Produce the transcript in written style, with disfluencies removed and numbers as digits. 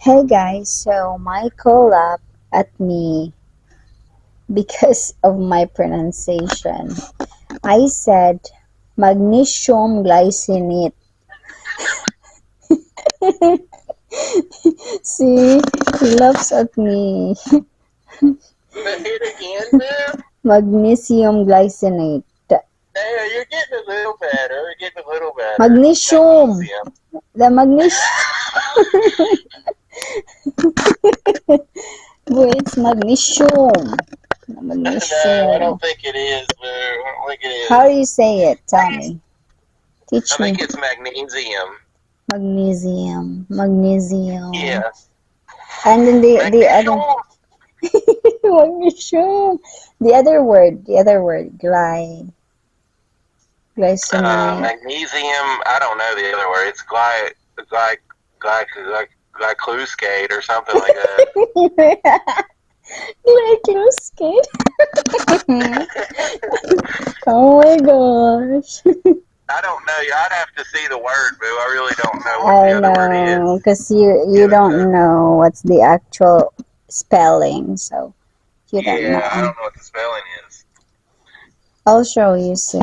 Hey guys, so Michael laughed at me because of my pronunciation. I said magnesium glycinate. See, he laughs at me. Say it again, Boo. Magnesium glycinate. Hey, you're getting a little better. You're getting a little better. Magnesium. Magnesium. The magnesium. Boy, it's magnesium. No, I Magnesium. don't think it is, Boo. I don't think it How do is. you say it? Tell me. I Teach me. think it's magnesium. Magnesium. Magnesium. Yeah. And then the other Magnesium. magnesium. The other word, glycinate. Magnesium. I don't know the other word. It's glycosate or something like that. Glycosate. Oh my gosh. I don't know. I'd have to see the word, Boo. I really don't know what I the other word know, is. because you don't know what's the actual spelling, so you don't Yeah, I know. don't know what the spelling is. I'll show you soon.